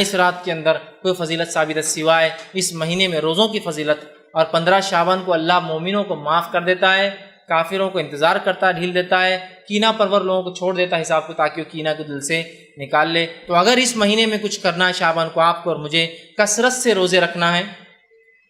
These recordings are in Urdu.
اس رات کے اندر کوئی فضیلت ثابت ہے سوائے اس مہینے میں روزوں کی فضیلت، اور 15 شعبان کو اللہ مومنوں کو معاف کر دیتا ہے، کافروں کو انتظار کرتا ہے، ڈھیل دیتا ہے، کینہ پرور لوگوں کو چھوڑ دیتا ہے حساب کو، تاکہ وہ کینہ کو دل سے نکال لے۔ تو اگر اس مہینے میں کچھ کرنا ہے شعبان کو آپ کو اور مجھے، کثرت سے روزے رکھنا ہے،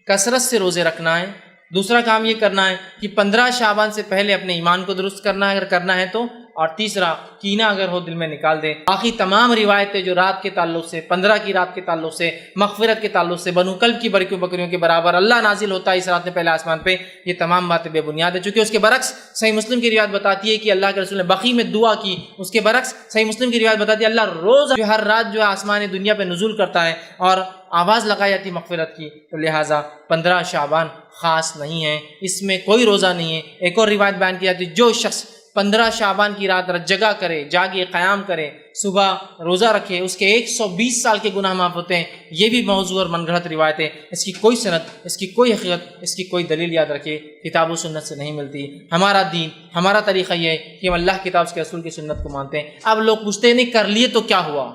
کثرت سے روزے رکھنا ہے۔ دوسرا کام یہ کرنا ہے کہ 15 شعبان سے پہلے اپنے ایمان کو درست کرنا ہے اگر کرنا ہے تو، اور تیسرا کینہ اگر ہو دل میں نکال دے۔ باقی تمام روایتیں جو رات کے تعلق سے، 15 کی رات کے تعلق سے، مغفرت کے تعلق سے، بنو کلب کی بکریوں کے برابر اللہ نازل ہوتا ہے اس رات میں پہلے آسمان پہ، یہ تمام باتیں بے بنیاد ہیں۔ چونکہ اس کے برعکس صحیح مسلم کی روایت بتاتی ہے کہ اللہ کے رسول نے بقیع میں دعا کی، اس کے برعکس صحیح مسلم کی روایت بتاتی ہے اللہ روز جو ہر رات جو ہے آسمان دنیا پہ نزول کرتا ہے اور آواز لگائی جاتی مغفرت کی، تو لہٰذا 15 شعبان خاص نہیں ہے، اس میں کوئی روزہ نہیں ہے۔ ایک اور روایت بیان کی جاتی ہے جو شخص 15 شعبان کی رات جگہ کرے، جاگے، قیام کرے، صبح روزہ رکھے، اس کے 120 سال کے گناہ معاف ہوتے ہیں۔ یہ بھی موضوع اور من گھڑت روایت ہے، اس کی کوئی سند، اس کی کوئی حقیقت، اس کی کوئی دلیل یاد رکھے کتاب و سنت سے نہیں ملتی۔ ہمارا دین، ہمارا طریقہ یہ ہے کہ ہم اللہ کی کتاب کے رسول کی سنت کو مانتے ہیں۔ اب لوگ پوچھتے ہیں نہیں کر لیے تو کیا ہوا،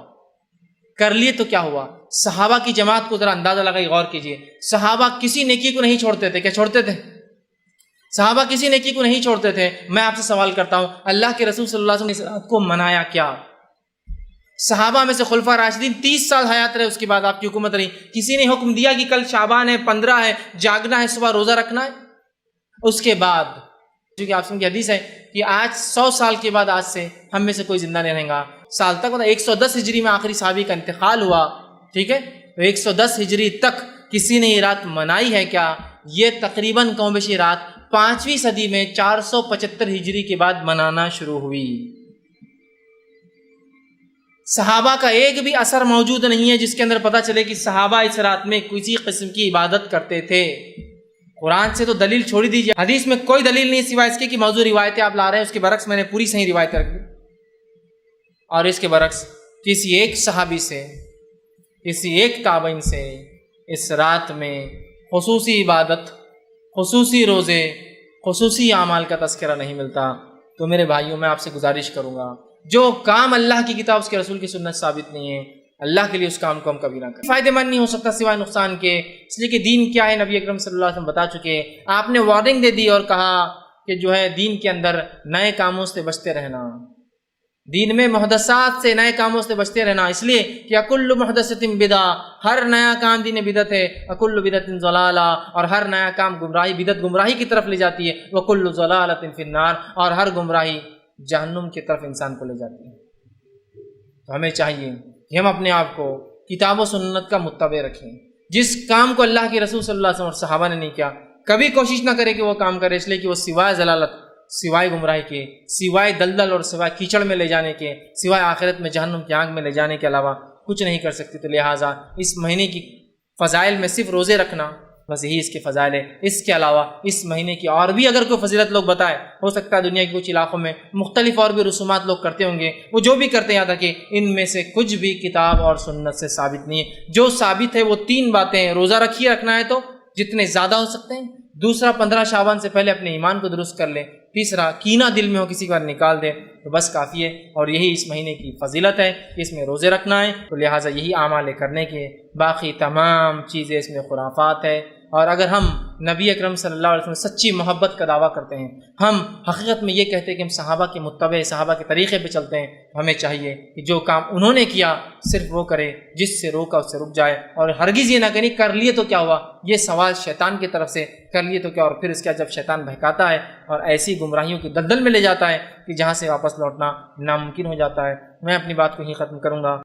کر لیے تو کیا ہوا؟ صحابہ کی جماعت کو ذرا اندازہ لگائی، غور کیجئے، صحابہ کسی نیکی کو نہیں چھوڑتے تھے، کیا چھوڑتے تھے؟ صحابہ کسی نیکی کو نہیں چھوڑتے تھے۔ میں آپ سے سوال کرتا ہوں، اللہ کے رسول صلی اللہ علیہ وسلم نے اس رات کو منایا کیا؟ صحابہ میں سے خلفاء راشدین 30 سال حیات رہے، اس کے بعد آپ کی حکومت رہی، کسی نے حکم دیا کہ کل شعبان ہے، 15 ہے، جاگنا ہے، صبح روزہ رکھنا ہے؟ اس کے بعد جو کہ آپ کی حدیث ہے کہ آج 100 سال کے بعد آج سے ہم میں سے کوئی زندہ نہیں رہیں گا، سال تک 110 ہجری میں آخری صحابی کا انتقال ہوا، ٹھیک ہے، تو 110 ہجری تک کسی نے یہ رات منائی ہے کیا؟ یہ تقریباً کم بیش یہ رات 5ویں صدی میں 475 ہجری کے بعد منانا شروع ہوئی۔ صحابہ کا ایک بھی اثر موجود نہیں ہے جس کے اندر پتہ چلے کہ صحابہ اس رات میں کسی قسم کی عبادت کرتے تھے۔ قرآن سے تو دلیل چھوڑی دیجیے، حدیث میں کوئی دلیل نہیں سوائے اس کی موضوع روایتیں آپ لا رہے ہیں، اس کے برعکس میں نے پوری صحیح روایتیں رکھ دی، اور اس کے برعکس کسی ایک صحابی سے، کسی ایک تابعین سے اس رات میں خصوصی عبادت، خصوصی روزے، خصوصی اعمال کا تذکرہ نہیں ملتا۔ تو میرے بھائیوں، میں آپ سے گزارش کروں گا، جو کام اللہ کی کتاب اس کے رسول کی سنت ثابت نہیں ہے، اللہ کے لیے اس کام کو ہم کبھی نہ کریں۔ فائدہ مند نہیں ہو سکتا سوائے نقصان کے، اس لیے کہ دین کیا ہے نبی اکرم صلی اللہ علیہ وسلم بتا چکے۔ آپ نے وارننگ دے دی اور کہا کہ جو ہے دین کے اندر نئے کاموں سے بچتے رہنا، دین میں محدثات سے، نئے کاموں سے بچتے رہنا، اس لیے کہ کل محدثۃ بدعہ، ہر نیا کام دین بدعت ہے، وکل بدعۃ ضلالہ، اور ہر نیا کام گمراہی، بدعت گمراہی کی طرف لے جاتی ہے، وکل ضلالۃ فی النار، اور ہر گمراہی جہنم کی طرف انسان کو لے جاتی ہے۔ تو ہمیں چاہیے کہ ہم اپنے آپ کو کتاب و سنت کا متبع رکھیں، جس کام کو اللہ کے رسول صلی اللہ علیہ وسلم اور صحابہ نے نہیں کیا کبھی کوشش نہ کرے کہ وہ کام کرے، اس لیے کہ وہ سوائے ضلالت، سوائے گمراہی کے، سوائے دلدل اور سوائے کیچڑ میں لے جانے کے، سوائے آخرت میں جہنم کی آگ میں لے جانے کے علاوہ کچھ نہیں کر سکتی۔ تو لہٰذا اس مہینے کی فضائل میں صرف روزے رکھنا بس یہی اس کے فضائل ہے، اس کے علاوہ اس مہینے کی اور بھی اگر کوئی فضیلت لوگ بتائے، ہو سکتا ہے دنیا کے کچھ علاقوں میں مختلف اور بھی رسومات لوگ کرتے ہوں گے، وہ جو بھی کرتے ہیں یاد رکھیں ان میں سے کچھ بھی کتاب اور سنت سے ثابت نہیں ہے۔ جو ثابت ہے وہ 3 باتیں ہیں، روزہ رکھیے، رکھنا ہے تو جتنے زیادہ ہو سکتے ہیں، دوسرا 15 شعبان سے پہلے اپنے ایمان کو درست کر لیں، تیسرا کینہ دل میں ہو کسی کا نکال دیں، تو بس کافی ہے، اور یہی اس مہینے کی فضیلت ہے کہ اس میں روزے رکھنا ہے، تو لہٰذا یہی اعمال کرنے کے، باقی تمام چیزیں اس میں خرافات ہے۔ اور اگر ہم نبی اکرم صلی اللہ علیہ وسلم سچی محبت کا دعویٰ کرتے ہیں، ہم حقیقت میں یہ کہتے ہیں کہ ہم صحابہ کے متبع، صحابہ کے طریقے پہ چلتے ہیں، تو ہمیں چاہیے کہ جو کام انہوں نے کیا صرف وہ کرے، جس سے روکا اس سے رک جائے، اور ہرگز یہ نہ کریں کر لیے تو کیا ہوا، یہ سوال شیطان کی طرف سے، کر لیے تو کیا، اور پھر اس کے جب شیطان بہکاتا ہے اور ایسی گمراہیوں کی دلدل میں لے جاتا ہے کہ جہاں سے واپس لوٹنا ناممکن ہو جاتا ہے۔ میں اپنی بات کو ہی ختم کروں گا۔